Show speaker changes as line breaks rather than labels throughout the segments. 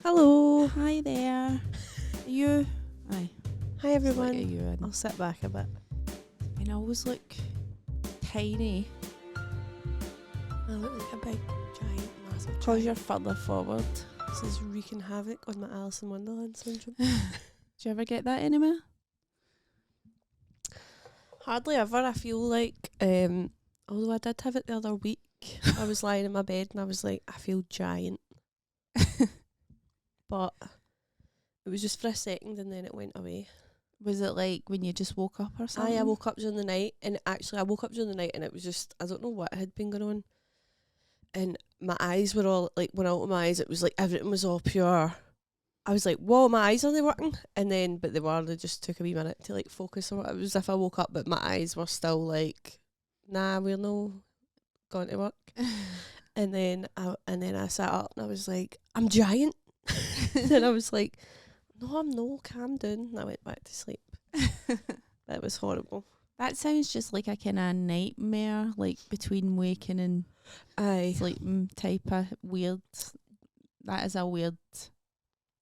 Hello.
Hi there. Are you? Aye.
Hi everyone.
Are you in?
I'll sit back a bit.
I always look tiny
I look like a big, giant, massive
because
giant.
you're further forward.
This is wreaking havoc on my Alison Wonderland syndrome.
Do you ever get that anywhere?
Hardly ever. I feel like, although I did have it the other week, I was lying in my bed and I was like, I feel giant. But it was just for a second and then it went away.
Was it like when you just woke up or something?
I woke up during the night, and actually I woke up during the night and it was just, I don't know what had been going on. And my eyes were all, like, when I opened my eyes, it was like everything was all pure. I was like, whoa, my eyes are they working? And then, but they just took a wee minute to, like, focus on it. It was as if I woke up, but my eyes were still like, nah, we're no going to work. and then I sat up and I was like, I'm giant. And I was like, no, I'm no, calm down. And I went back to sleep. That was horrible.
That sounds just like a kind of nightmare, like between waking and
Aye.
sleeping type of weird. That is a weird.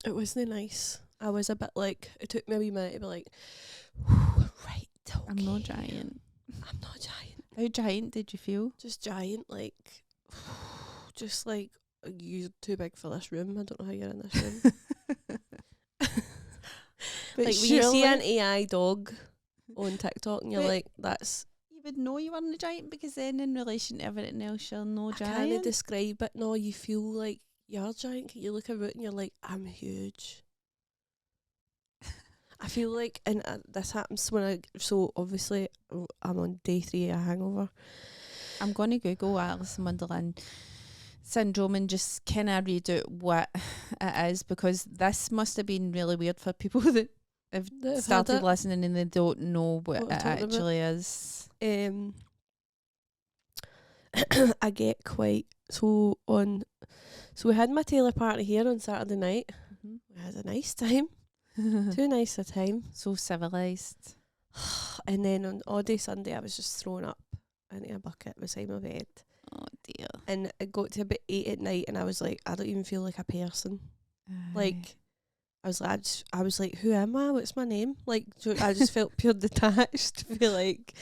It wasn't nice. I was a bit like, it took me a wee minute to be like, right, okay.
I'm not giant.
I'm not giant.
How giant did you feel?
Just giant, like, just like, you're too big for this room. I don't know how you're in this room.
But
like, when you see an AI dog on TikTok and you're
But
like, that's,
you would know you weren't a giant because then in relation to everything else you're no
I
giant.
can't describe it. No, you feel like you're giant. You look about and you're like, I'm huge. I feel like, and this happens when so obviously I'm on day 3 of hangover.
I'm going to Google Alison Wonderland syndrome and just kind of read out what it is, because this must have been really weird for people that have started listening and they don't know what it actually is.
I get quite so we had my Taylor party here on Saturday night.
Mm-hmm.
We had a nice time. Too nice a time.
So civilised.
And then on all day Sunday I was just thrown up into a bucket beside my bed.
Oh dear.
And it got to about 8 at night and I was like, I don't even feel like a person. Like, I was like, who am I? What's my name? Like, so I just felt pure detached to feel like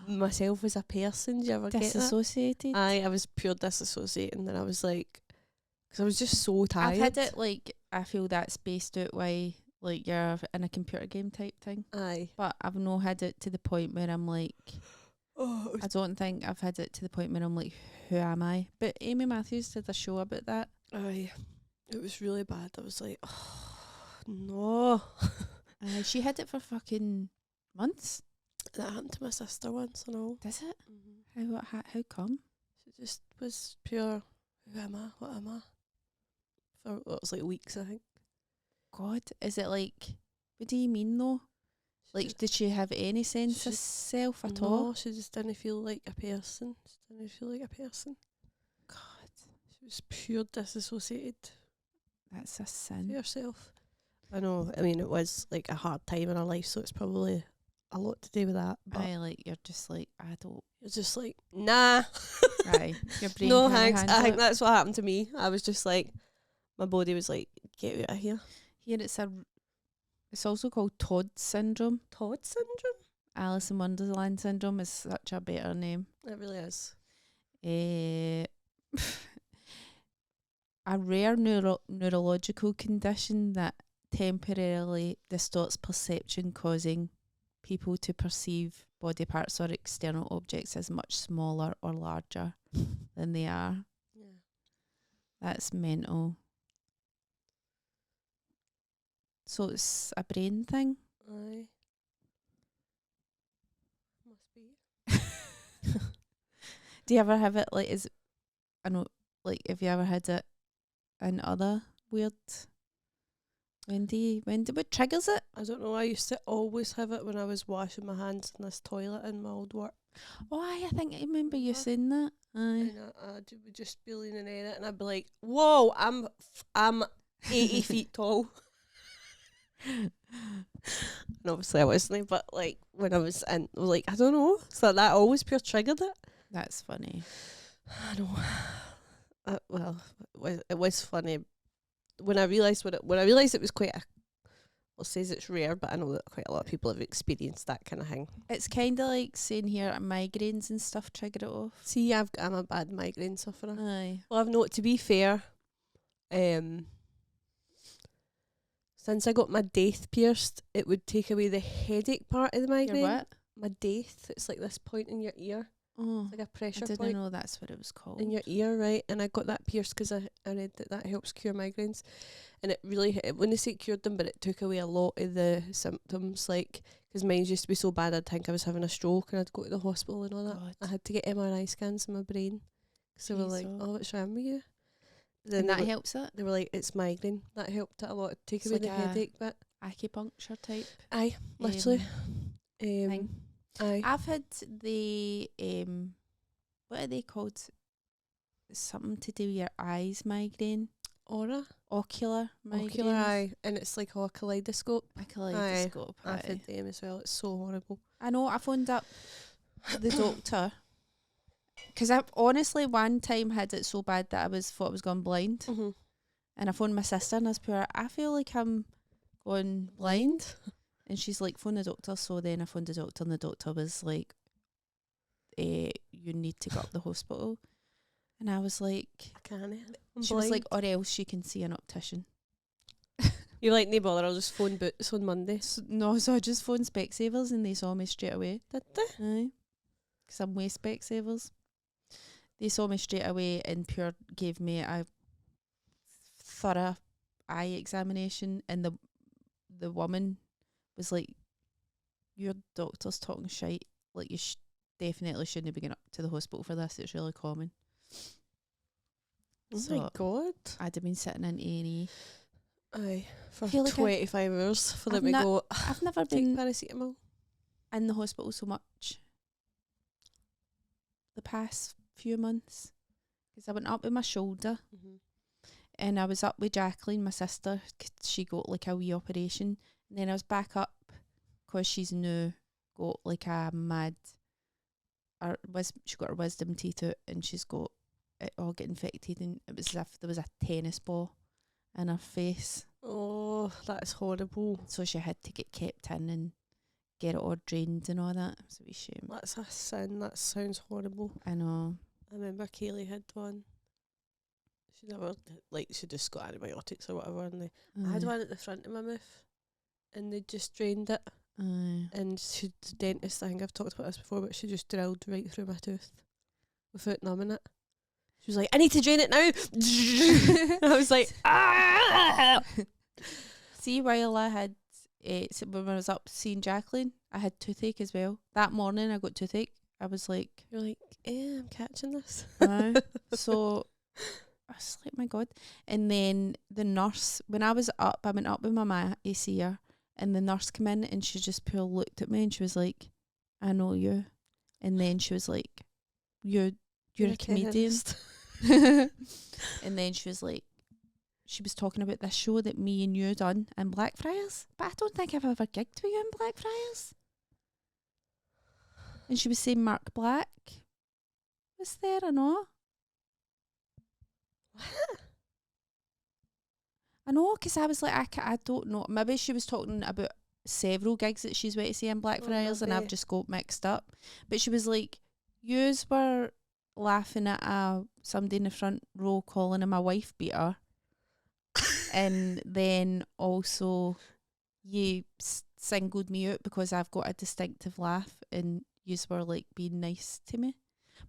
myself as a person. Do you ever get that?
Disassociated?
I was pure disassociating. And then I was like, because I was just so tired.
I've had it, like, I feel that's spaced out why, like, you're in a computer game type thing.
Aye.
But I've not had it to the point where I'm like, I don't think I've had it to the point where I'm like, who am I? But Amy Matthews did a show about that.
Aye. It was really bad. I was like, oh, no.
She had it for fucking months.
That happened to my sister once and all.
Does it?
Mm-hmm.
How come?
She just was pure, who am I? What am I? For it was like weeks, I think.
God, is it like, what do you mean though? Like, did she have any sense of self at all?
No, she just didn't feel like a person.
God.
She was pure disassociated.
That's a
To
sin.
herself. I know, I mean, it was like a hard time in her life, so it's probably a lot to do with that. But
You're just like, I don't.
you're just like, nah.
Aye. Your brain
No
can't
thanks. I
handle
think
it.
that's what happened to me. I was just like, my body was like, get out of here.
Here it's also called Todd syndrome.
Todd syndrome?
Alison Wonderland syndrome is such a better name.
It really is.
A rare neurological condition that temporarily distorts perception, causing people to perceive body parts or external objects as much smaller or larger than they are.
Yeah.
That's mental. So it's a brain thing?
Aye. Must be.
Do you ever have it, like, have you ever had it in other weird... what triggers it?
I don't know. I used to always have it when I was washing my hands in this toilet in my old work.
Oh, I think I remember you saying that. Aye.
And I would just be leaning in it and I'd be like, whoa, I'm 80 feet tall. And obviously I wasn't, but like when I was in, like, I don't know. So that always pure triggered it.
That's funny.
I know. Well, it was funny when I realised it was quite a, well, says it's rare, but I know that quite a lot of people have experienced that kind of thing.
It's kind of like saying here migraines and stuff trigger it off.
See, I'm a bad migraine sufferer.
Aye.
Well, I've not, to be fair, since I got my daith pierced, it would take away the headache part of the migraine.
Your what?
My daith, it's like this point in your ear.
Oh,
It's like a pressure
I didn't
point
know that's what it was called.
in your ear, right? And I got that pierced because I read that helps cure migraines. And it really, it wouldn't say it cured them, but it took away a lot of the symptoms. Like, because mine used to be so bad, I'd think I was having a stroke and I'd go to the hospital and all that.
God.
I had to get MRI scans in my brain. Because they were like,
Jeez,
oh, what's wrong with you? Then
And
they
that
were,
helps it?
they were like, it's migraine. That helped it a lot. Take
It's
away
like
the
a
headache bit.
Acupuncture type.
Aye, literally.
thing.
Aye.
I've had the what are they called? Something to do with your eyes migraine. Ocular migraine.
Ocular eye, and it's like a kaleidoscope.
A kaleidoscope.
I've
Aye.
had them as well. It's so horrible.
I know. I phoned up the doctor because I honestly one time had it so bad that thought I was going blind,
Mm-hmm.
and I phoned my sister and I was pure. I feel like I'm going blind, and she's like, phone the doctor. So then I phoned the doctor, and the doctor was like, you need to go up the hospital. And I was like,
I can't.
she was like, or else you can see an optician.
You're like, no bother, I'll just phone Boots on Monday.
So I just phoned Specsavers and they saw me straight away.
Did they?
Aye. Because I'm way Specsavers. They saw me straight away and pure gave me a thorough eye examination, and the woman was like, your doctor's talking shite. Like, you definitely shouldn't be going up to the hospital for this. It's really common.
Oh
So
my God.
I'd have been sitting in A&E.
Aye, for
Feel like
25 hours for them
I've
to
not-
go,
I've never
take
been
paracetamol.
in the hospital so much the past few months, because I went up with my shoulder
Mm-hmm.
and I was up with Jacqueline, my sister, 'cause she got like a wee operation, and then I was back up because she's now got like a mad, she got her wisdom teeth out and she's got it all get infected, and it was as if there was a tennis ball in her face,
Oh, that's horrible.
so she had to get kept in and get it all drained and all that. It was a wee shame.
That's a sin. That sounds horrible.
I know.
I remember Kaylee had one. She never, like, she just got antibiotics or whatever, and I had one at the front of my mouth, and they just drained it.
Aye.
And the dentist, I think I've talked about this before, but she just drilled right through my tooth without numbing it. She was like, I need to drain it now. I was like, ah!
See, while I had, so when I was up seeing Jacqueline, I had toothache as well. That morning I got toothache. I was like,
You're like, I'm catching this.
so I was like, my God. And then the nurse, when I was up, I went up with my ma to see her, and the nurse came in and she just pure looked at me and she was like, I know you. And then she was like, you're a comedian. And then she was like, she was talking about this show that me and you done in Blackfriars, but I don't think I've ever gigged with you in Blackfriars. And she was saying Mark Black was there, I know.
What?
I know, because I was like, I don't know. Maybe she was talking about several gigs that she's went to see in Blackfriars, and I've
maybe.
just got mixed up. But she was like, yous were laughing at somebody in the front row calling him a wife beater. And then also you singled me out because I've got a distinctive laugh, and yous were like being nice to me.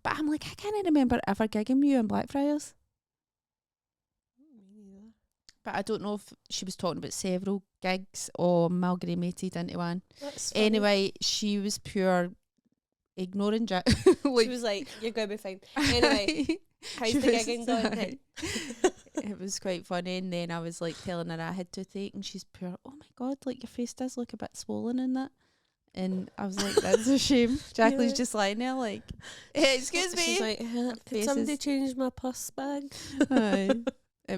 But I'm like, I can't remember ever gigging with you in Blackfriars.
Me neither.
But I don't know if she was talking about several gigs or amalgamated into one.
That's funny.
Anyway, she was pure ignoring Jack.
She was like, you're going to be fine. Anyway, how's
She
the
was
gigging going then?
It was quite funny, and then I was like telling her I had toothache, and she's pure, oh my God, like your face does look a bit swollen in that. And I was like, that's a shame. Jacqueline's
Yeah.
just lying there like, hey, excuse me.
She's like, did somebody
Faces.
change my pus bag?
Aye.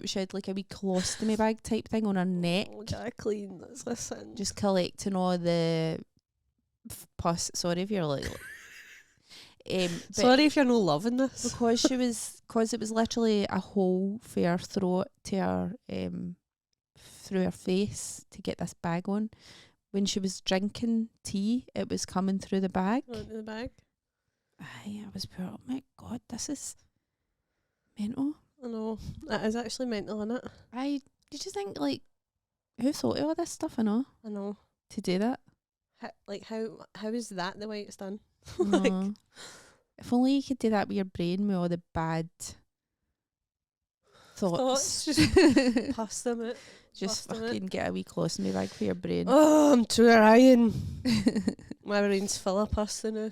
She had like a wee colostomy bag type thing on her neck,
Oh, Jacqueline, that's a sin.
just collecting all the pus. Sorry if you're like.
Sorry if you're not loving this.
Because it was literally a hole for her throat to her, through her face to get this bag on. When she was drinking tea, it was coming through the bag.
Into the bag.
Aye, I was pure, oh my God, this is mental.
I know. That is actually mental, isn't it?
You just think, like, who thought of all this stuff, I know,
I know.
to do that?
How is that the way it's done?
No. If only you could do that with your brain with all the bad thoughts.
Just pass them out.
Just fucking get a wee colostomy bag for your brain.
Oh, I'm trying. My brain's full of pasta now.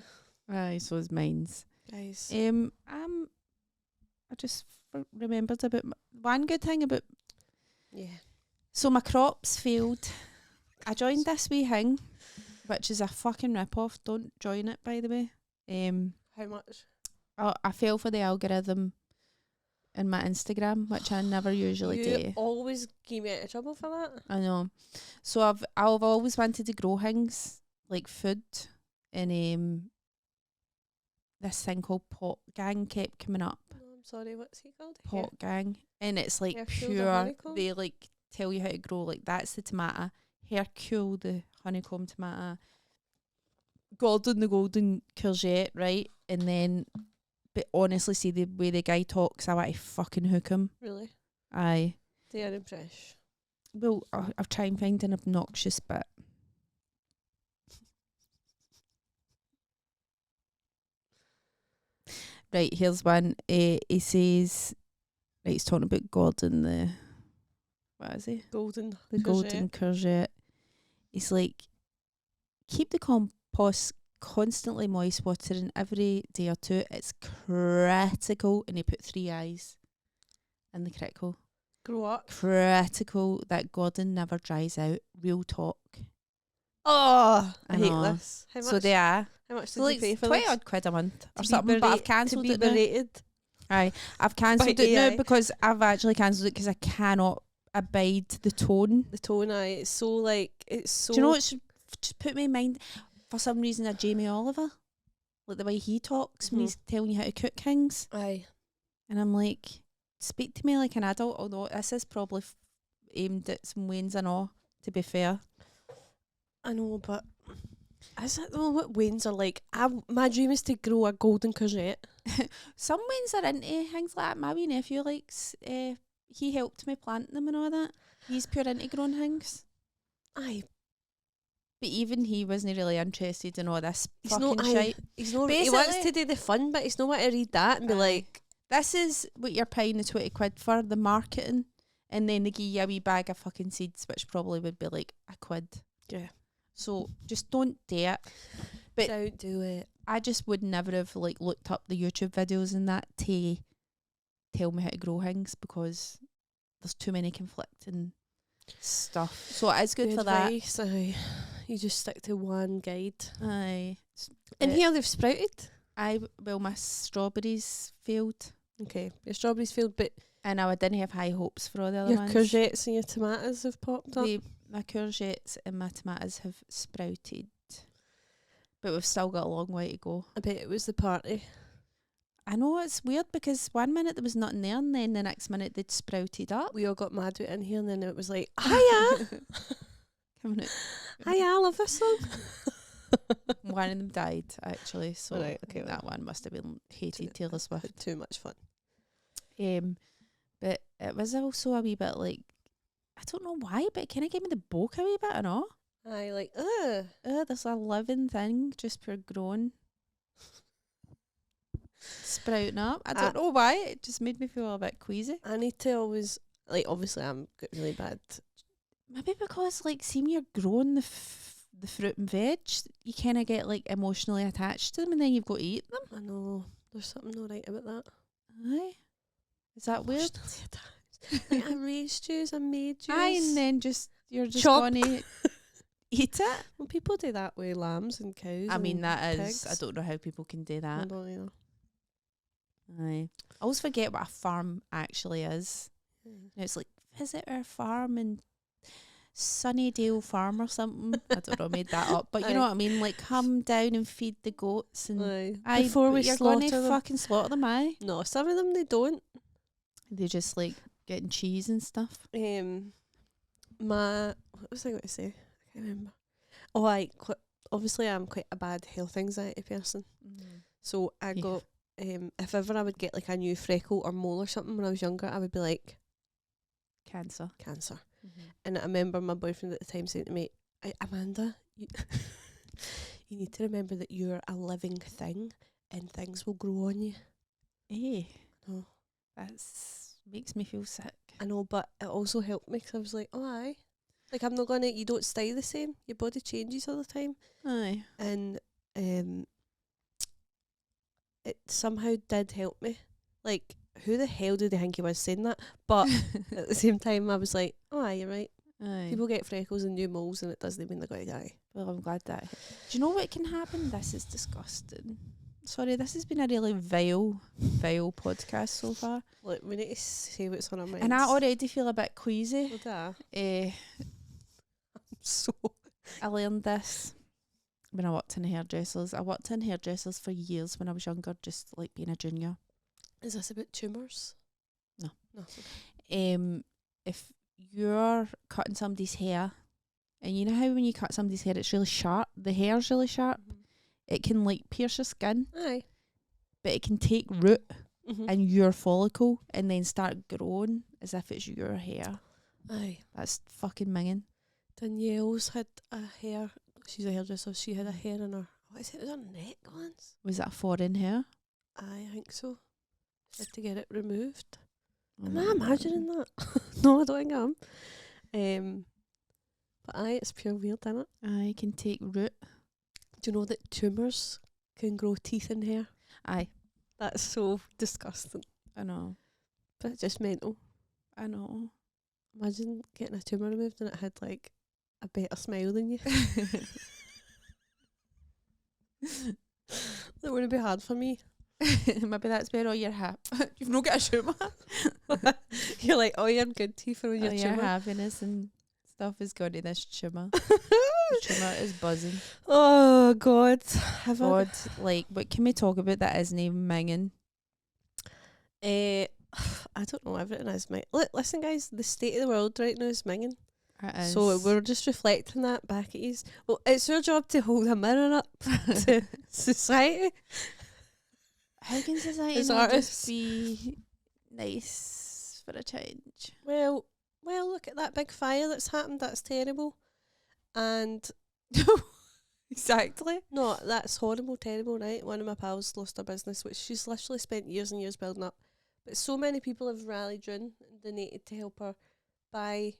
Aye, so is mine's.
Guys.
I just remembered about one good thing about.
Yeah.
So my crops failed. I joined this wee thing, which is a fucking rip-off. Don't join it, by the way.
How much?
I fell for the algorithm in my Instagram, which I never usually do.
You always give me out of trouble for that.
I know. So I've always wanted to grow things like food, and this thing called Pot Gang kept coming up.
Oh, I'm sorry, what's he called?
Pot Gang, and it's like
Hercule the
pure.
honeycomb?
They like tell you how to grow. Like that's the tomato. Hercule the honeycomb tomato. Gordon the golden courgette, right? And then, but honestly, see the way the guy talks, I want to fucking hook him.
Really?
Aye.
They are impressed.
Well, I'll try and find an obnoxious bit. Right, here's one. He says, right, he's talking about Gordon the, what is he?
Golden.
The golden courgette. He's like, keep the compost constantly moist, watering every day or two. It's critical. And he put 3 eyes in the critical.
Grow up.
Critical that Gordon never dries out. Real talk.
Oh, I hate
know.
this. How much?
So they are.
How much did
So
you
like
pay for
20
this?
odd quid a month or
To be
something, but I've
berate-
cancelled
to be
it now.
berated.
Aye, I've cancelled
By
it now
AI.
because I've actually cancelled it because I cannot abide the tone.
The tone, it's so like, it's so.
Do you know what should just put me in mind? For some reason, a Jamie Oliver, like the way he talks when
Mhm.
he's telling you how to cook things,
Aye.
and I'm like, speak to me like an adult. Although this is probably aimed at some Waynes and all. To be fair,
I know, but is it though what Waynes are like? My dream is to grow a golden courgette.
some Waynes are into things like that. My wee nephew likes. He helped me plant them and all that. He's pure into growing things.
Aye.
But even he wasn't really interested in all this
He's
fucking
not.
shite.
He's not. He wants
Basically-
to do the fun, but he's not want to read that and be
Aye.
like,
This is what you're paying the 20 quid for, the marketing. And then they give you a wee bag of fucking seeds, which probably would be like a quid.
Yeah.
So just don't do it. But
don't do it.
I just would never have like looked up the YouTube videos and that to tell me how to grow things because there's too many conflicting stuff. So it is good for
advice, aye. You just stick to one guide.
that. Aye.
And here they've sprouted.
Well, my strawberries failed.
Okay, your strawberries failed, but
And I didn't have high hopes for all the other
your
ones.
courgettes and your tomatoes have popped up.
My courgettes and my tomatoes have sprouted. But we've still got a long way to go.
I bet it was the party.
I know it's weird because one minute there was nothing there and then the next minute they'd sprouted up.
We all got mad with it in here and then it was like, hiya!
Coming out.
Hiya, I love this song.
One of them died actually, so
Right, okay,
that one must have been hated Taylor Swift.
Too much fun.
But it was also a wee bit like, I don't know why, but it kind of gave me the boke a wee bit, I know.
I like,
There's a living thing just for growing. Sprouting up. I don't know why. It just made me feel a bit queasy.
I need to always, like, obviously I'm really bad.
Maybe because, like, see when you're growing the fruit and veg, you kind of get, like, emotionally attached to them and then you've got to eat them.
I know, there's something not right about that.
Aye. Is that weird?
Emotionally attached. Like, I raised yous, I made yous.
Aye, and then you're just
Chop.
going to eat it.
Well, people do that with lambs and cows.
I mean,
and
that is,
pigs.
I don't know how people can do
I
that.
don't either.
Aye. I always forget what a farm actually is.
Yeah.
And it's like, visit our farm and Sunnydale Farm or something. I don't know, I made that up. But you know what I mean? Like, come down and feed the goats. And
before we
you're
slaughter
going to
them.
fucking slaughter them, aye?
No, some of them they don't.
They just, like, getting cheese and stuff.
What was I going to say? I can't remember. Obviously I'm quite a bad health anxiety person. So I got, if ever I would get like a new freckle or mole or something when I was younger, I would be like,
Cancer.
And I remember my boyfriend at the time saying to me, Amanda, you need to remember that you're a living thing and things will grow on you.
No. That's makes me feel sick.
I know, but it also helped me because I was like, oh aye. Like, I'm not gonna, you don't stay the same. Your body changes all the time.
Aye.
And it somehow did help me. Like, who the hell did I think he was saying that? But at the same time, I was like, oh aye, you're right.
Aye.
People get freckles and new moles and it doesn't mean they're going to die.
Well, I'm glad that. Do you know what can happen? This is disgusting. Sorry, this has been a really vile podcast so far.
Look, we need to say what's on our minds.
And I already feel a bit queasy.
Would I?
I'm
so...
I learned this when I worked in hairdressers. I worked in hairdressers for years when I was younger, just like being a junior.
Is this about tumours?
No.
No.
If you're cutting somebody's hair, and you know how when you cut somebody's hair, it's really sharp. The hair's really sharp. It can like pierce your skin.
Aye.
But it can take root in your follicle and then start growing as if it's your hair.
Aye.
That's fucking minging.
Danielle's had a hair. She's a hairdresser. She had a hair in her. What is it? It was her neck once.
Was that a foreign hair?
I think so. She had to get it removed.
Oh
Am I imagining that? No, I don't think I am. But aye, it's pure weird, isn't it?
I can take root.
Do you know that tumours can grow teeth in hair?
Aye.
That's so disgusting.
I know.
But it's just mental.
I know.
Imagine getting a tumour removed and it had like a better smile than you. That wouldn't be hard for me.
Maybe that's where all your you've not got a tumour.
You're like, oh, you're good teeth for when
All
you're
your
tumour.
happiness and stuff is gone to this tumour. The tumour is buzzing.
Oh God.
Like, what can we talk about that isn't even minging?
I don't know, everything is minging. Listen guys, the state of the world right now is minging.
It is.
So we're just reflecting that back at you. Well, it's your job to hold a mirror up to society.
How can society
As
not
artists.
just be nice for a change?
Well, look at that big fire that's happened. That's terrible. And
Exactly.
no, that's horrible, terrible, right? One of my pals lost her business, which she's literally spent years and years building up. But so many people have rallied round and donated to help her buy,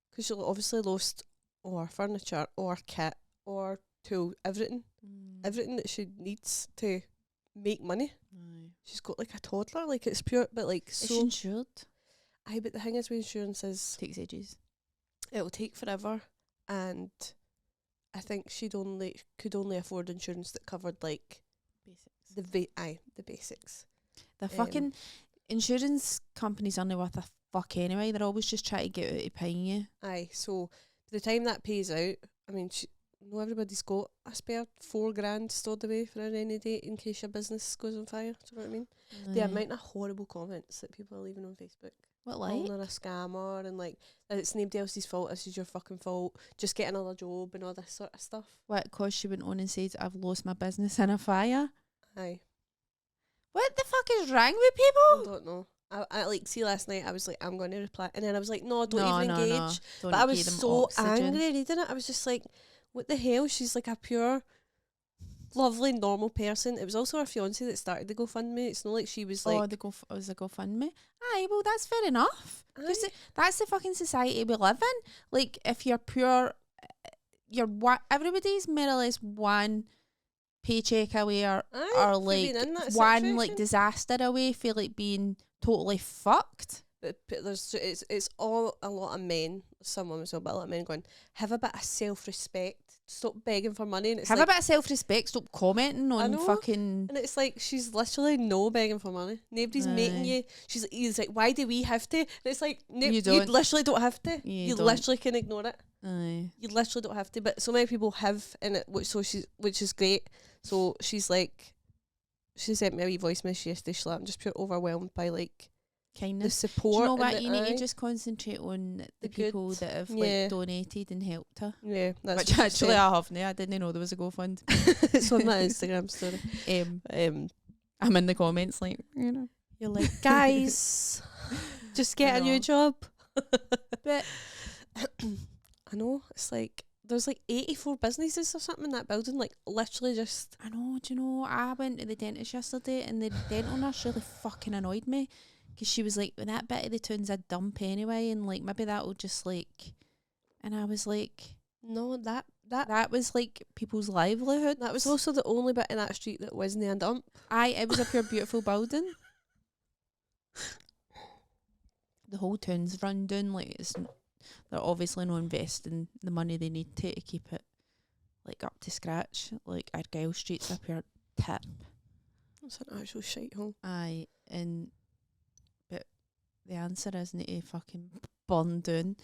because she obviously lost all her furniture, or kit, or tool, everything that she needs to make money. She's got like a toddler, like it's pure, but like
Is
so.
she insured?
Aye, but the thing is with insurance is
Takes ages.
it'll take forever, and I think could only afford insurance that covered like
Basics.
the basics.
The fucking insurance companies only worth a fuck anyway. They're always just trying to get out of paying you.
Aye, so by the time that pays out, I mean, everybody's got a spare $4,000 stored away for a rainy day in case your business goes on fire. Do you know what I mean? The amount of horrible comments that people are leaving on Facebook.
What
Calling
like?
her a scammer and like that it's nobody else's fault, this is your fucking fault, just get another job and all this sort of stuff.
What, cause she went on and said, I've lost my business in a fire?
Aye.
What the fuck is wrong with
I
people?
don't know. I like, see, last night I was like, I'm going to reply, and then I was like, no, don't
No,
even
no,
engage.
no. Don't
But I was
give them
so
oxygen.
angry reading it. I was just like, what the hell? She's like a pure, lovely, normal person. It was also her fiance that started the GoFundMe. It's not like she was like,
It was a GoFundMe. Aye, well, that's fair enough. Because
Aye.
that's the fucking society we live in. Like, if you're pure, everybody's more or less one paycheck away or
for
like
being in that
one like
situation.
disaster away for like being totally fucked.
But there's it's all a lot of men, some women as well, but a lot of men going, have a bit of self-respect, stop begging for money. And it's
Have
like,
a bit of self-respect. Stop commenting
I
on
know.
fucking...
and it's like, she's literally no begging for money. Nobody's making
Aye.
you. He's like, why do we have to? And it's like, you
don't.
literally don't have to.
You
You
don't.
literally can ignore it.
Aye.
You literally don't have to, but so many people have in it, which is great. So she's like, she sent me a wee voice message yesterday. She's like, I'm just pure overwhelmed by like
Kindness.
the support.
Do you know what?
and
You need to just concentrate on the people
good.
that have
Yeah.
like donated and helped her.
Yeah, that's
Which
what she
actually
said.
I haven't. I didn't know there was a GoFund.
It's on my Instagram story.
I'm in the comments like, you know.
You're like, guys, just get a new job.
But
I know, it's like there's like 84 businesses or something in that building, like literally just.
I know, do you know, I went to the dentist yesterday and the dental nurse really fucking annoyed me because she was like, that bit of the town's a dump anyway, and like maybe that'll just like, and I was like,
No, that
was like people's livelihood.
that was also the only bit in that street that wasn't a dump.
It was a pure beautiful building. The whole town's run down, like they're obviously not investing the money they need to keep it like up to scratch. Like Argyle Street's up here tip.
It's an actual shite hole.
Aye, but the answer isn't to fucking burn down.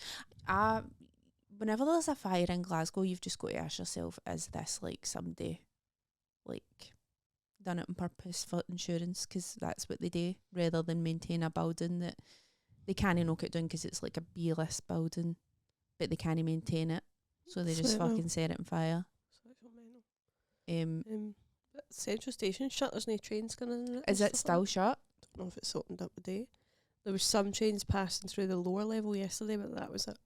Whenever there's a fire in Glasgow, you've just got to ask yourself, is this like somebody like done it on purpose for insurance? Because that's what they do, rather than maintain a building that they can't knock it down because it's like a B-list building, but they can't maintain it, so they just fucking set it on fire.
But Central Station shut. There's no trains going in.
Is it still shut?
I don't know if it's opened up today. There was some trains passing through the lower level yesterday, but that was it.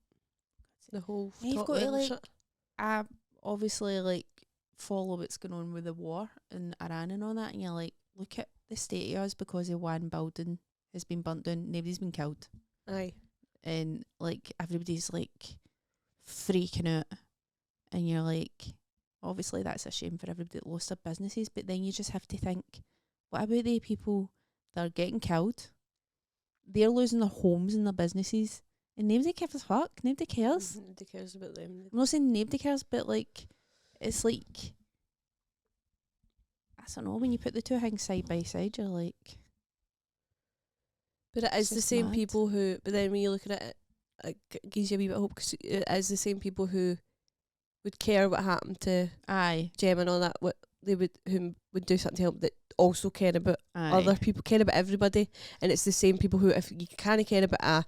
The whole
You've
top
got to
level
like,
shut.
obviously like follow what's going on with the war in Iran and all that, and you're like, look at the state of us because of one building has been burnt down. Nobody's been killed.
Aye.
And like everybody's like freaking out, and you're like, obviously that's a shame for everybody that lost their businesses, but then you just have to think, what about the people that are getting killed? They're losing their homes and their businesses, and nobody gives a fuck. Nobody cares.
Nobody cares about them.
I'm not saying nobody cares, but like, it's like, I don't know, when you put the two things side by side, you're like,
But it is the
just
same
mad.
people who. But then when you look at it, it gives you a wee bit of hope because it is the same people who would care what happened to
aye,
Gem and all that. What they who would do something to help, that also care about
aye,
other people, care about everybody, and it's the same people who, if you can't care about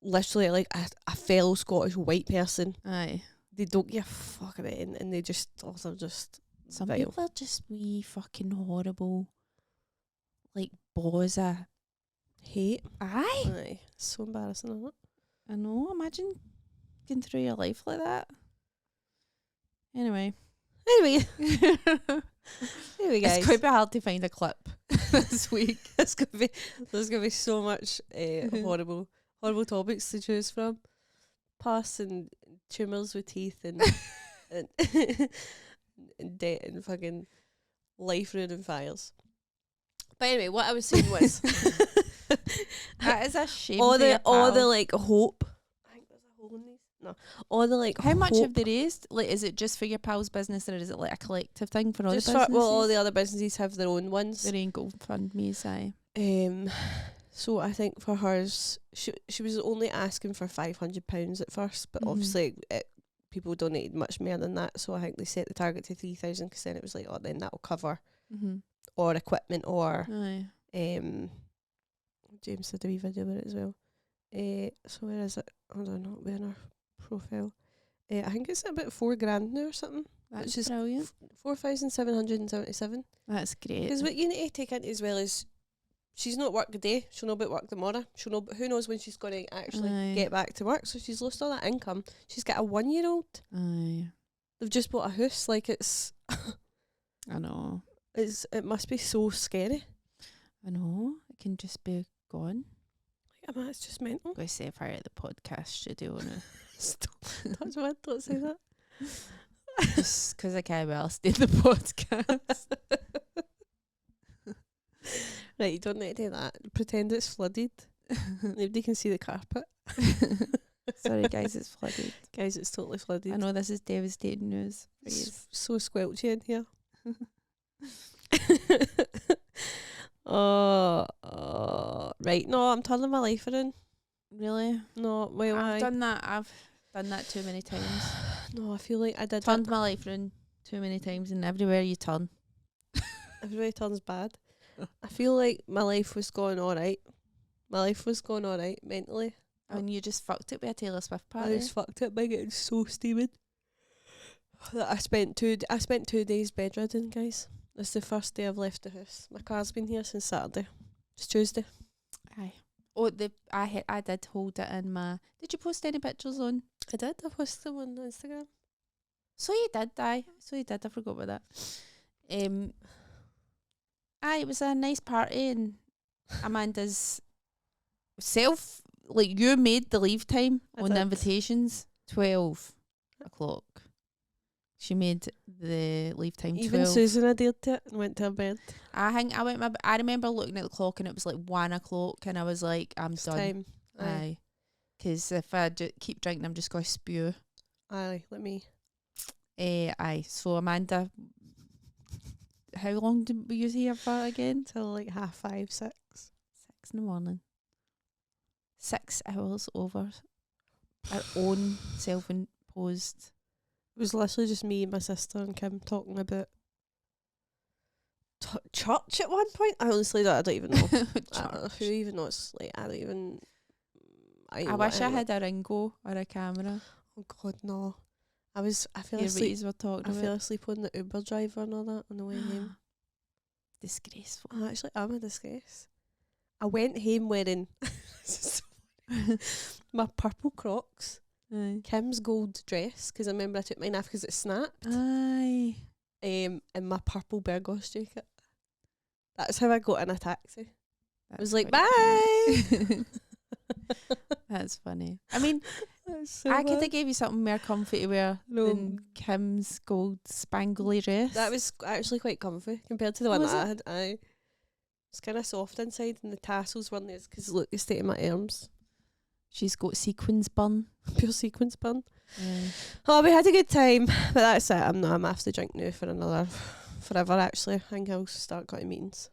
literally like a fellow Scottish white person,
aye.
they don't give a fuck about it, and they just also just
Some
vile.
people are just wee fucking horrible, like balls of
hate.
aye.
Aye, so embarrassing, isn't it?
I know. Imagine going through your life like that. Anyway,
Anyway, guys.
it's quite hard to find a clip this week.
There's gonna be so much horrible topics to choose from. Pus and tumours with teeth and and debt and fucking life ruining fires. But anyway, what I was saying was
That is a shame.
all
for your
the
pal.
like hope. I think there's a hole in these. No, all the like.
How much
hope
have they raised? Like, is it just for your pal's business, or is it like a collective thing for all the
just
businesses?
well, all the other businesses have their own ones.
Their own GoFundMe's, aye.
So I think for hers, she was only asking for £500 at first, but
Mhm.
obviously people donated much more than that. So I think they set the target to 3,000 because then it was like, oh, then that'll cover
Mm-hmm.
or equipment or
Aye.
James did a wee video with it as well. So where is it? Hold on, not in our profile. I think it's about $4,000 now or something.
That's
Which is
brilliant.
4,777.
That's great.
Because what you need to take into as well is she's not work today. She'll know about work tomorrow. She'll know. Who knows when she's going to actually
Aye.
get back to work? So she's lost all that income. She's got a 1-year-old.
Aye.
They've just bought a house. Like it's
I know.
it must be so scary.
I know. It can just be gone.
Like, I mean, it's just mental.
Go say fire at the podcast studio now.
Stop. That's what. Don't say that.
Just because I can't else do the podcast.
Right, you don't need to do that. Pretend it's flooded. Nobody can see the carpet.
Sorry, guys, it's flooded.
Guys, it's totally flooded.
I know this is devastating news for you.
It's so squelchy in here. Right. No, I'm turning my life around.
Really?
No, well,
I've done that. done that too many times.
No, I feel like I did
Turned my life around too many times, and everywhere you turn.
Everybody turns bad. I feel like my life was going alright. My life was going alright mentally.
And you just fucked it with a Taylor Swift
I
party.
just fucked it by getting so steaming. That I spent 2 days bedridden, guys. It's the first day I've left the house. My car's been here since Saturday. It's Tuesday.
Aye. Oh, I did hold it in my. Did you post any pictures on?
I did. I posted them on Instagram.
So you did, aye. So you did. I forgot about that. Aye, it was a nice party, and Amanda's you made the leave time on the invitations 12 o'clock. She made the leave time 12.
Even Susan adhered to it and went to her bed.
I remember looking at the clock and it was like 1 o'clock, and I was like, I'm
It's
done.
time.
Aye. Because if I keep drinking, I'm just going to spew.
Aye, let me.
Aye. So Amanda, how long did we use here for again?
Till like 5:30, 6.
6 in the morning. 6 hours over our own self-imposed.
It was literally just me and my sister and Kim talking about church at one point. I honestly don't even know. I don't know who even knows. Like, I don't even.
I wish I had a Ringo or a camera.
Oh God, no! I fell
Hear
asleep.
what you were talking
I fell
about.
asleep on the Uber driver and all that on the way home.
Disgraceful.
I actually am a disgrace. I went home wearing my purple Crocs,
Aye.
Kim's gold dress, because I remember I took mine off because it snapped.
Aye.
And my purple Burgos jacket. That's how I got in a taxi. I was like, bye.
That's funny. I mean,
So
I could have gave you something more comfy to wear
No.
than Kim's gold spangly dress.
That was actually quite comfy compared to the one
Was
that I had. Aye. It's kind of soft inside, and the tassels weren't as, because look, the state of my arms.
She's got sequins bun.
Pure sequence bun. Oh, we had a good time, but that's it. I'm have to drink now for forever. Actually, I think I'll start going to meetings.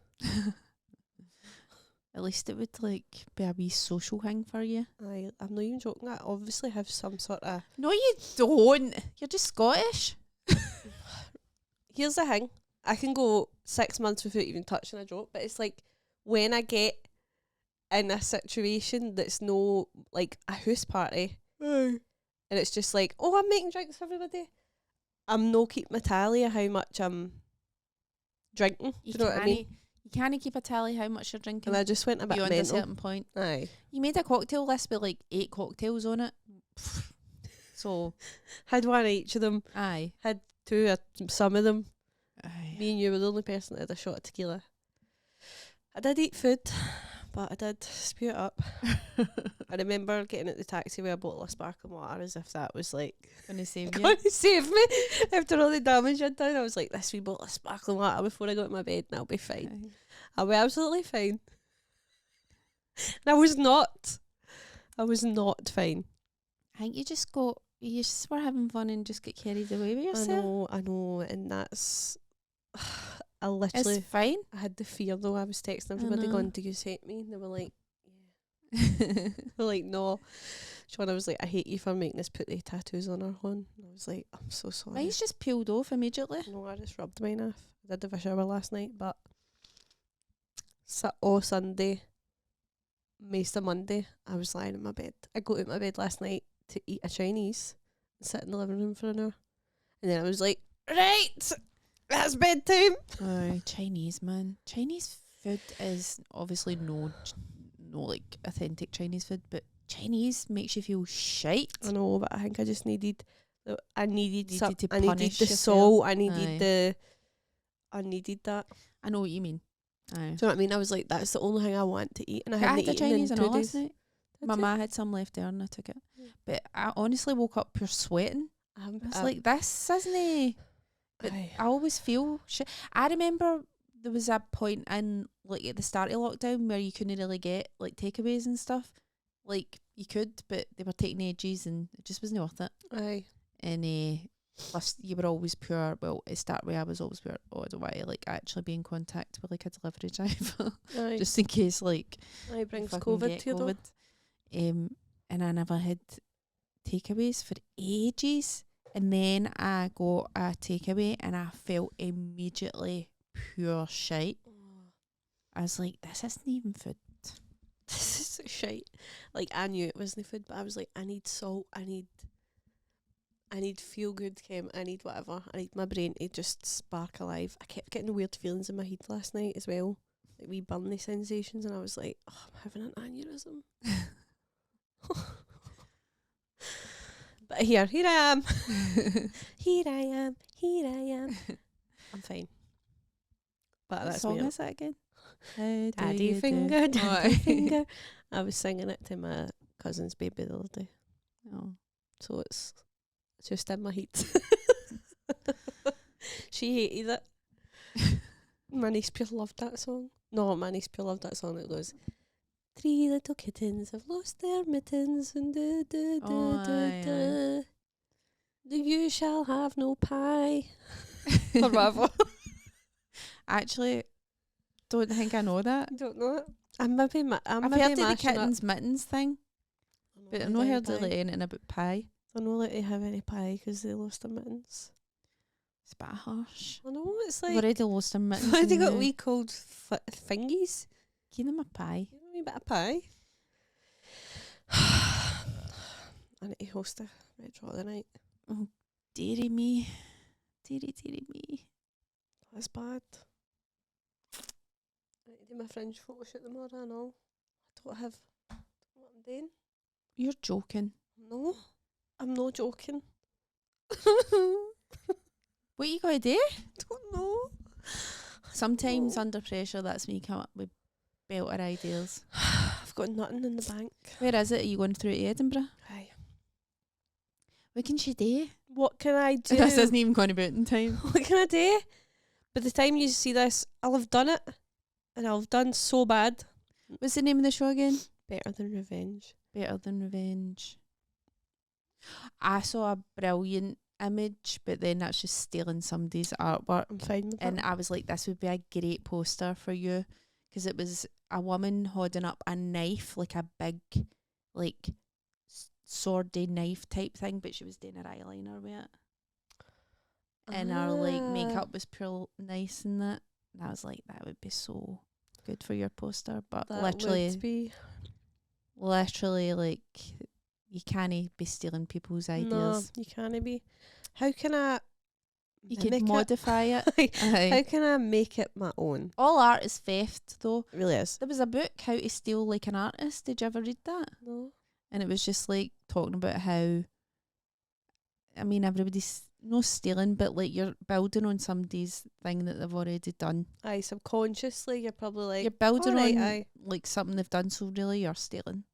At least it would like be a wee social thing for you.
I'm not even joking. I obviously have some sort of.
No, you don't. You're just Scottish.
Here's the thing. I can go 6 months without even touching a joke, but it's like when I get in a situation that's no like a house party, and it's just like, oh, I'm making drinks for everybody. I'm no keep my tally of how much I'm drinking. Do you know what I mean?
You can't keep a tally how much you're drinking.
And I just went a bit
beyond
mental.
a certain point.
Aye.
You made a cocktail list with like 8 cocktails on it. So
Had one of each of them.
aye.
Had 2 or some of them.
Aye.
Me and you were the only person that had a shot of tequila. I did eat food, but I did spew it up. I remember getting at the taxi with a bottle of sparkling water as if that was like
Gonna save you.
going to save me after all the damage I'd done. I was like, this wee bottle of sparkling water before I go to my bed and I'll be fine.
Aye.
I'll be absolutely fine. And I was not. I was not fine.
I think you just were having fun and just get carried away with yourself.
I know, and that's. I literally.
It's fine.
I had the fear though. I was texting everybody
know.
going, "Do you hate me?" And they were like, "Yeah." They were like, "No." Shauna was like, "I hate you for making us put the tattoos on our horn." And I was like, "I'm so sorry."
Mine's just peeled off immediately.
No, I just rubbed mine off. I did have a shower last night, but Sunday, most of Monday, I was lying in my bed. I got out of my bed last night to eat a Chinese and sit in the living room for an hour. And then I was like, right, that's bedtime.
Oh, Chinese, man. Chinese food is obviously no like authentic Chinese food, but Chinese makes you feel shite.
I know, but I think I just needed
to
I needed the
punish yourself.
salt. I needed
Aye.
I needed that.
I know what you mean. Aye.
Do you know what I mean? I was like, that's the only thing I want to eat. And I
I
hadn't
had the
eaten
Chinese
in
and
2
all
days.
last night.
Did
My
you?
ma had some left there and I took it.
Yeah.
But I honestly woke up pure sweating. I was like, this isn't it? But
aye.
I always feel shit. I remember there was a point in like at the start of lockdown where you couldn't really get like takeaways and stuff. Like you could, but they were taking ages and it just wasn't worth it.
Aye.
And plus you were always pure. Well, to start with, I was always pure. Oh, I don't want to like actually be in contact with like a delivery driver,
Aye.
just in case like
Aye, brings
fucking
COVID
get
to you though.
COVID. And I never had takeaways for ages, and then I got a takeaway and I felt immediately pure shite. I was like, this isn't even food.
This is so shite. Like, I knew it wasn't food, but I was like, I need salt, I need feel good chem, I need whatever. I need my brain to just spark alive. I kept getting weird feelings in my head last night as well. Like wee burny sensations, and I was like, oh, I'm having an aneurysm. But here I am. Here I am. I'm fine. But
What
that's
song
me.
is that again?
Daddy finger, daddy finger. I was singing it to my cousin's baby the other day.
Oh.
So it's just in my head. She hated it. My niece pure loved that song. No, my niece pure loved that song. It goes, 3 little kittens have lost their mittens, and you shall have no pie. Or whatever.
Actually, don't think I know that.
I don't know it. I'm maybe
I've heard of the kittens mittens thing, but I've not heard of like anything about pie.
I don't let they have any pie because they lost their mittens.
It's a bit harsh.
I know, it's like...
I've already lost their mittens.
Why they got wee cold fingies?
Give them a pie.
Give them a wee bit of pie. I need to host a retro of the night.
Oh, dearie me. Dearie me.
That's bad. I need to do my fringe photo shoot tomorrow and all. I don't have what I'm doing.
You're joking.
No, I'm not joking.
What you gotta do?
Don't know.
Sometimes under pressure, that's when you come up with belter ideas.
I've got nothing in the bank.
Where is it? Are you going through to Edinburgh?
Aye.
What can she do?
What can I do?
This isn't even going about in time.
What can I do? By the time you see this, I'll have done it. And I'll have done so bad.
What's the name of the show again?
Better Than Revenge.
Better Than Revenge. I saw a brilliant image, but then that's just stealing somebody's artwork.
I'm fine with
And
that.
I was like, this would be a great poster for you, because it was a woman holding up a knife, like a big, like, swordy knife type thing, but she was doing her eyeliner with it. And her, like, makeup was pure nice and that. And I was like, that would be so good for your poster. But
That
literally,
would be...
like, you can't be stealing people's ideas.
No, you can't be. How can I...
You
mimic
could modify it. Aye.
How can I make it my own?
All art is theft, though.
It really is.
There was a book, How to Steal Like an Artist. Did you ever read that?
No.
And it was just like talking about how, I mean, everybody's no stealing, but like you're building on somebody's thing that they've already done.
Aye, subconsciously you're probably like...
You're building
alright,
on
aye.
like something they've done, so really you're stealing.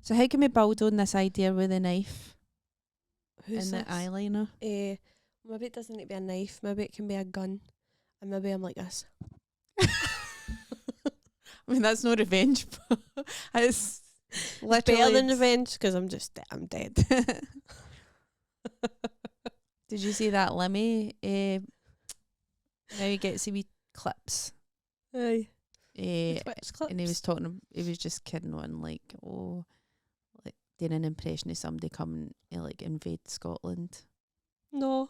So how can we build on this idea with a knife
Who's
and the
this?
eyeliner?
Maybe it doesn't need to be a knife. Maybe it can be a gun. And maybe I'm like this.
I mean, that's no revenge. It's
It's
literally
better than revenge because I'm dead.
Did you see that Lemmy? Now he gets wee clips.
Aye.
Twitch clips. And he was talking. He was just kidding on like, oh, like doing an impression of somebody coming to like invade Scotland.
No.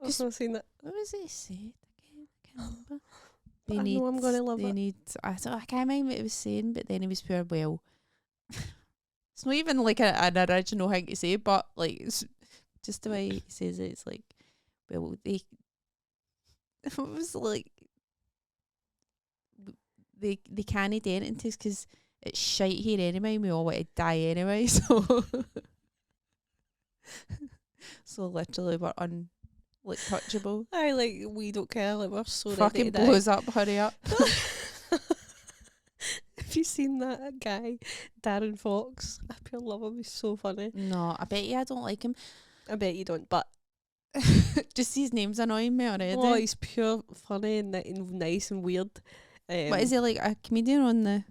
I've not seen that.
What was he said again? I can't remember.
But I know I'm gonna love
they
it.
need. I can't remember what he was saying, but then he was pure. Well, it's not even like an original thing to say, but like it's just the way he says it. It's like, well, they. It was like they can't do anything to us because it's shite here anyway. We all want to die anyway, so so literally we're like touchable.
I like we don't care. Like we're so
Fucking
ready to
blows up. Hurry up.
Have you seen that guy, Darren Fox? I pure love him. He's so funny.
No, I bet you I don't like him.
I bet you don't, but
Just his name's annoying me already.
oh, he's pure funny and nice and weird.
What is he, like a comedian on the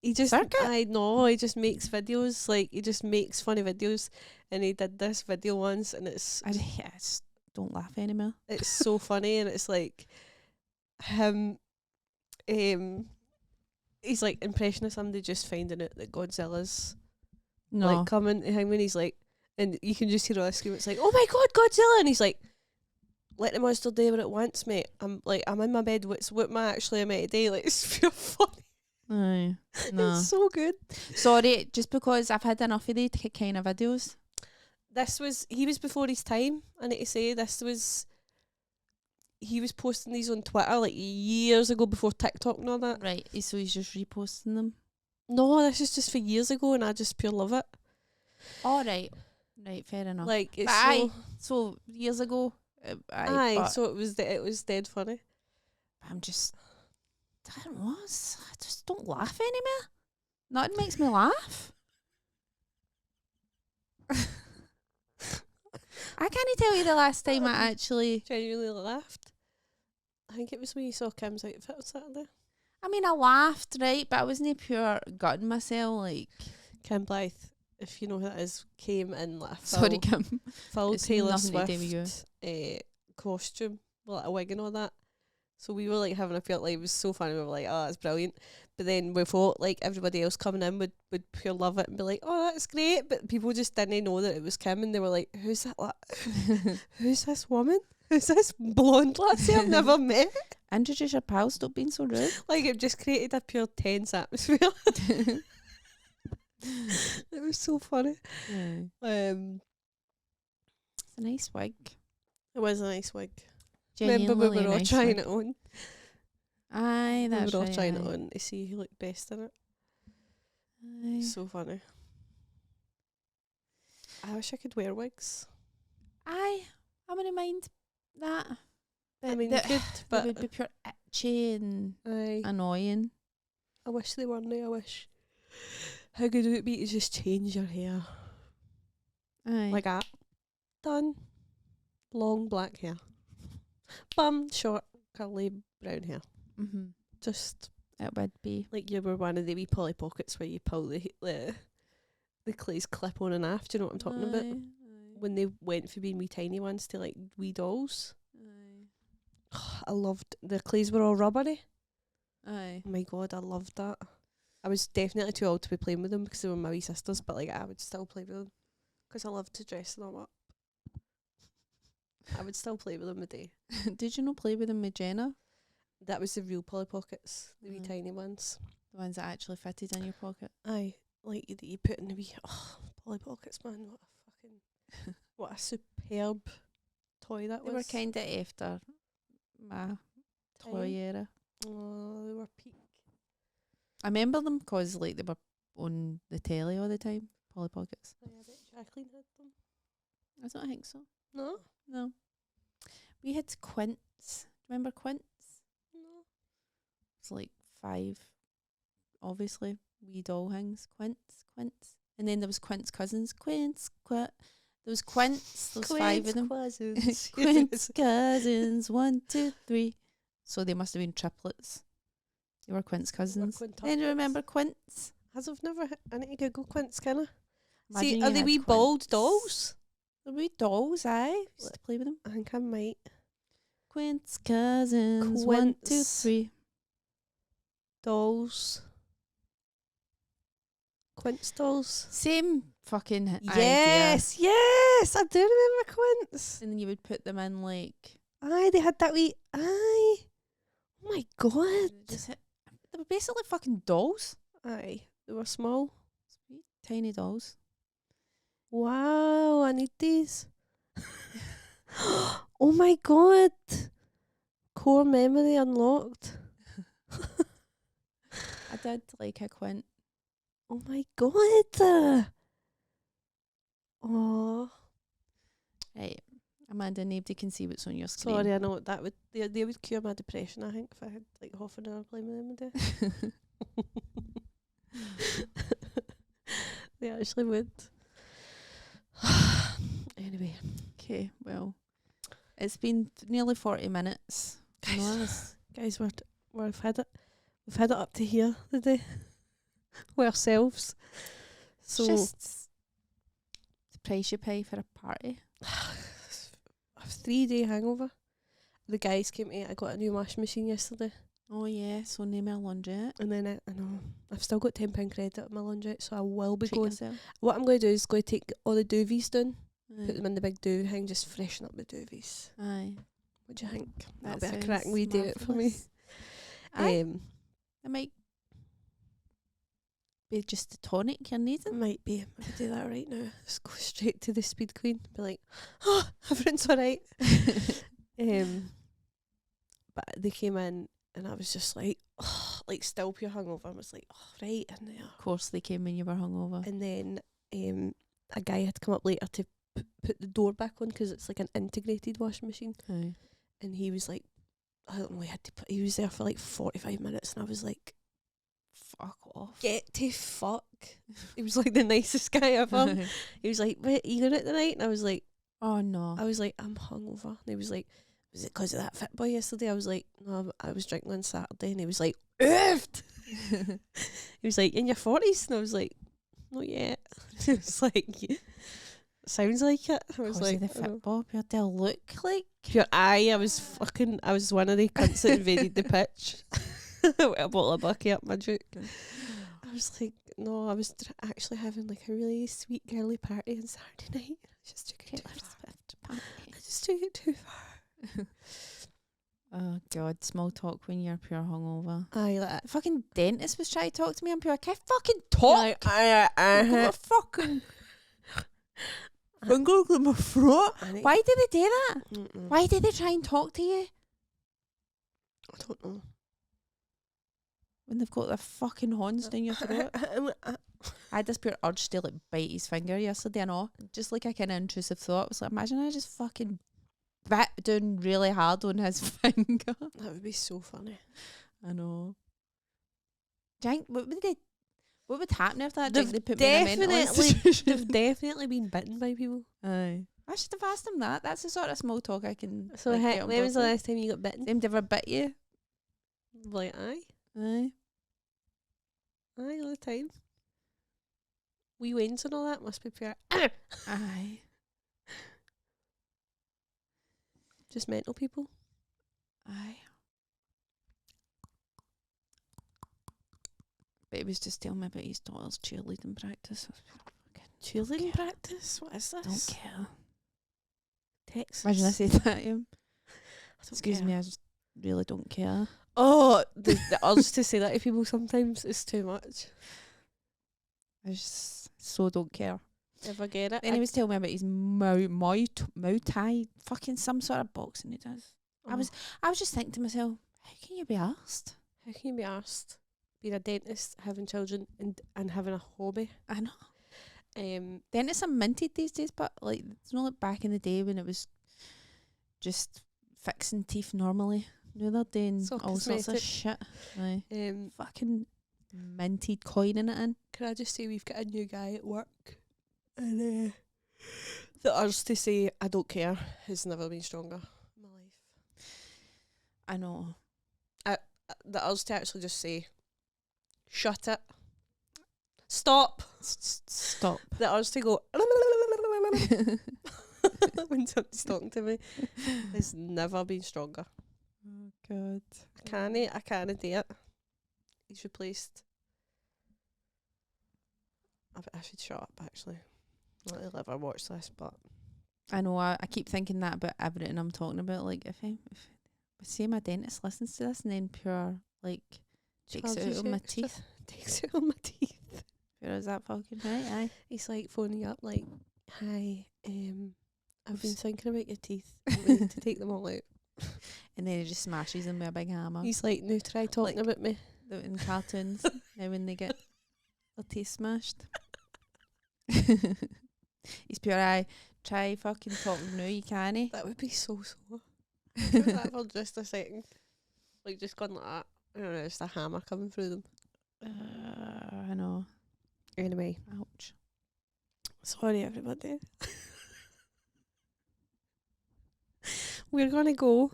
He just,
circuit?
I know, he just makes videos. Like he just makes funny videos, and he did this video once, and it's
I just don't laugh anymore.
it's so funny, and it's like him. He's like impression of somebody just finding out that Godzilla's
No.
like coming to him when he's like, and you can just hear all the scream. It's like, oh my god, Godzilla, and he's like, let the monster do what it wants, mate. I'm in my bed. What am I actually meant to do? Like, it's pure funny.
Aye. No.
It's so good.
Sorry, just because I've had enough of the kind of videos.
He was before his time. I need to say, he was posting these on Twitter like years ago before TikTok and all that.
Right, so he's just reposting them.
No, this is just for years ago, and I just pure love it.
All right, fair enough.
Like, it's
but so years ago.
So it was dead funny.
I just don't laugh anymore. Nothing makes me laugh. I can't tell you the last time I actually
genuinely laughed. I think it was when you saw Kim's outfit on Saturday.
I mean, I laughed, right, but I wasn't pure gutting myself. Like
Kim Blythe, if you know who that is, came in like a
sorry, Kim.
Full
It's
Taylor
nothing to do with
Swift costume, like a wig and all that. So we were like having a feel like it was so funny. We were like, oh, that's brilliant. But then we thought like everybody else coming in would pure love it and be like, oh, that's great. But people just didn't know that it was Kim, and they were like, who's that? Who's this woman? Who's this blonde lassie I've never met?
Introduce your pal. Stop being so rude.
Like, it just created a pure tense atmosphere. It was so funny.
It's a nice wig.
It was a nice wig.
Genuinely
Remember we were all
nice
trying
wig.
it on.
Aye, that's
we were all
right,
trying
aye.
it on to see who looked best in it.
Aye.
So funny. I wish I could wear wigs.
I wouldn't mind that.
I mean,
the-
you could,
It
but
would be pure itchy and annoying.
I wish they weren't. I wish. How good would it be to just change your hair
Aye.
like that? Done. Long black hair. Bum, short, curly brown hair.
Mm-hmm.
Just
It would be.
like you were one of the wee Polly Pockets where you pull the Clay's clip on and off. Do you know what I'm talking about?
Aye,
When they went from being wee tiny ones to like wee dolls.
aye,
I loved the Clays were all rubbery.
aye.
Oh my god, I loved that. I was definitely too old to be playing with them because they were my wee sisters, but like I would still play with them because I loved to dress them up. I would still play with them a day.
Did you not play with them with Jenna?
That was the real Polly Pockets, the wee
Mm.
tiny ones.
The ones that actually fitted in your pocket?
Aye, like that you put in the wee Polly Pockets, man. What a superb toy that
They
was.
were kind of after my toy era.
Oh, they were peak.
I remember them because like they were on the telly all the time. Polly Pockets.
I bet Jacqueline had them.
I don't think so.
No,
No. We had Quints. Remember Quints?
no.
It's like 5, obviously, wee doll things. Quints. And then there was Quint's cousins. There was Quints. There was 5 of them.
Cousins.
Quint's cousins. 1, 2, 3. So they must have been triplets. They were Quint's cousins. And you remember Quints?
As I've never. I need to Google Quints, can I?
Imagine
See,
you
are they
had
wee
Quints.
bald dolls?
The wee dolls, aye. Used to play with them.
I think I might.
Quint's cousins. 1, 2,
Quints.
3.
Dolls. Quints dolls.
Same fucking
Yes, yes, I do remember Quints.
idea. And then you would put them in like
Aye, they had that wee. Aye. Oh my god.
they were basically fucking dolls.
Aye, they were small.
Sweet tiny dolls.
Wow, I need these. Oh my god. Core memory unlocked.
I did like a Quint.
Oh my god. Oh,
Right. Amanda, nobody can see what's on your screen.
sorry, I know what that would. They would cure my depression, I think, if I had like half an hour playing with them a day. They actually would. Anyway.
Okay, well. It's been nearly 40 minutes.
Guys, we've had it. We've had it up to here today. With ourselves. So
Just the price you pay for a party.
a 3-day hangover. The guys came to. I got a new washing machine yesterday.
Oh yeah, so name our laundrette.
And then I know I've still got £10 credit at my laundrette, so I will be
Treat
going.
yourself.
What I'm going to do is go take all the doovies down,
Aye.
put them in the big duvet thing, just freshen up the doovies.
Aye.
What do you think?
That
That'll be a
sounds
cracking wee date for me.
marvellous. Aye.
It
It might be just the tonic you're needing.
might be. I could do that right now. Just go straight to the Speed Queen. Be like, oh, everything's alright. But they came in and I was just like, oh, like still pure hungover. I was like, oh, right in there.
Of course they came when you were hungover.
And then a guy had come up later to put the door back on because it's like an integrated washing machine.
Aye.
And he was like, I don't know, he was there for like 45 minutes and I was like,
Fuck off.
get to fuck. He was like the nicest guy ever. He was like, wait, you going out tonight? And I was like,
Oh no.
I'm hungover. And he was like, was it because of that fit boy yesterday? I was like, no, I was drinking on Saturday. And he was like, oofed. He was like, in your 40s? And I was like, not yet. He was like, sounds like it. I was like,
the fit bob, what do I look like?
pure eye. I was one of the cunts that invaded the pitch. With a bottle of bucky up my juke. I was like, no, I was actually having like a really sweet girly party on Saturday night. I just took it too far. I just took it too far.
Oh god, small talk when you're pure hungover.
Aye, like
The fucking dentist was trying to talk to me. I'm pure. I can't fucking talk.
like,
What fucking. I'm going to my throat. Why did they do that? Why did they try and talk to you
I don't know.
when they've got their fucking horns down your throat? I had this pure urge to like bite his finger yesterday. I know, just like a kind of intrusive thought. I was like, imagine I just fucking bit down really hard on his finger.
That would be so funny.
I know. Jank, what would happen if that?
They've
They put me in a mental institution.
They've definitely been bitten by people.
Aye. I should have asked him that. That's the sort of small talk I can.
So
like,
heck,
get on
when was the
board with.
last time you got bitten?
Them ever bit you?
Like, aye,
Aye.
all the time. Wee wings and all that must be pure.
Aye.
Just mental people.
Aye. But he was just telling me about his daughter's cheerleading practice.
Cheerleading practice? What is this?
Don't care.
Texas.
Imagine I said that to him.
I don't
Excuse
care.
me, I just really don't care.
Oh, the urge to say that to people sometimes is too much.
I just so don't care.
If I get it.
Then he was telling me about his Muay Thai, fucking some sort of boxing he does. I was just thinking to myself, how can you be asked?
How can you be asked? Being a dentist, having children, and having a hobby.
I know. Dentists are minted these days, but like it's not like back in the day when it was just fixing teeth normally. Now they're doing
It's all
all sorts of
cosmetic.
shit. Aye.
Can
Fucking minted coining it in.
I just say we've got a new guy at work, and the urge to say I don't care has never been stronger in my life.
I know.
The urge to actually just say, shut it, stop.
Stop.
The urge to go when somebody's talking to me has never been stronger.
Oh god.
I can't do it. He's replaced. I should shut up actually. Not that I'll ever watch this, but
I know. I keep thinking that about everything I'm talking about. Like if say my dentist listens to this and then pure like takes it out on my teeth.
Takes it on my teeth.
Pure, is that fucking right? Aye.
He's like phoning you up like, hi, I've been thinking about your teeth. We need to take them all out.
And then he just smashes them with a big hammer.
He's like, no, try talking
Like-
about me.
In cartoons, now when they get their teeth smashed. He's pure eye. Try fucking talking now, you can't.
That would be so sore. That for just a second. Like just going like that. I don't know, just a hammer coming through them.
I know.
Anyway,
Ouch.
sorry everybody. We're gonna go.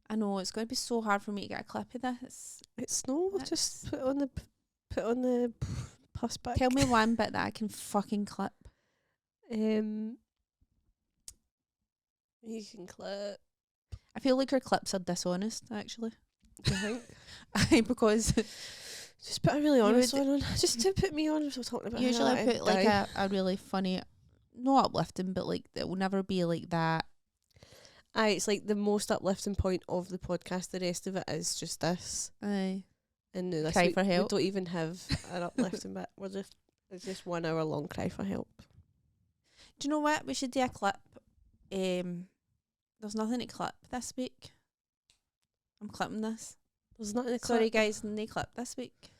I know, it's going to be so hard for me to get a clip of this.
It's no, we'll just put on the plus back.
Tell me one bit that I can fucking clip.
You can clip.
I feel like her clips are dishonest, actually.
Do you think?
Aye, because
Just put a really honest one on. Just to put me on if we're talking about
usually
how
I put like a really funny, not uplifting, but like it will never be like that.
Aye, it's like the most uplifting point of the podcast. The rest of it is just this.
Aye.
And this
Cry
week
for help.
we don't even have an uplifting bit. It's just 1 hour long cry for help.
Do you know what? We should do a clip. There's nothing to clip this week. I'm clipping this.
There's nothing to clip.
Sorry guys, no clip this week.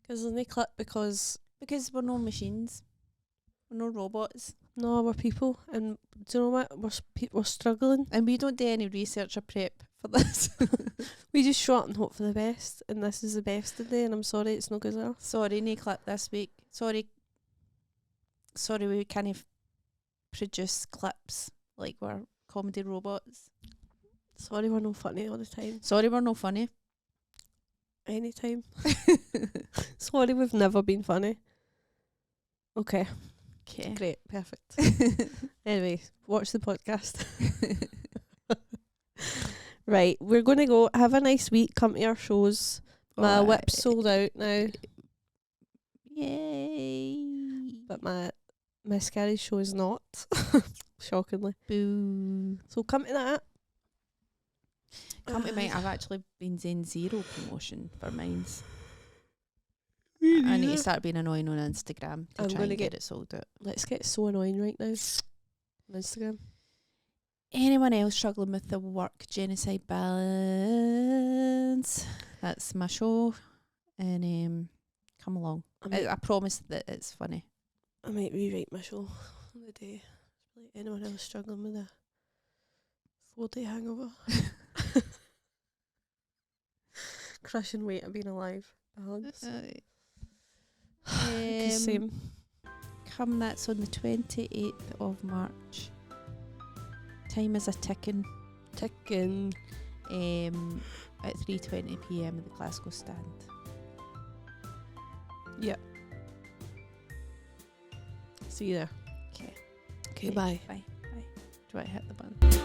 Because there's no clip because
we're no machines. We're no robots.
no, we're people. And do you know what? We're struggling.
And we don't do any research or prep for this.
We just show up and hope for the best. And this is the best today. And I'm sorry it's no good enough.
Sorry, no clip this week. Sorry, we can't produce clips like we're comedy robots.
Sorry we're no funny all the time.
Sorry we're no funny.
Anytime. Sorry we've never been funny. Okay. Great. Perfect. Anyway, watch the podcast. Right. We're going to go. Have a nice week. Come to our shows. My whip's sold out now.
Yay.
But my scary show is not. Shockingly.
Boo.
So come to that.
Come to mine. I've actually been doing zero promotion for mines.
Really?
I need to start being annoying on Instagram to
I'm
try
gonna
and get it sold out.
Let's get so annoying right now on Instagram.
Anyone else struggling with the work genocide balance? That's my show. And come along. I promise that it's funny.
I might rewrite my show on the day. Like anyone else struggling with a 4-day hangover. Crushing weight of being alive. Same.
Come, that's on the 28th of March. Time is a ticking. At 3:20 p.m. at the Glasgow stand.
Yep. See you there.
Okay.
Okay, bye.
Bye. Do I hit the button?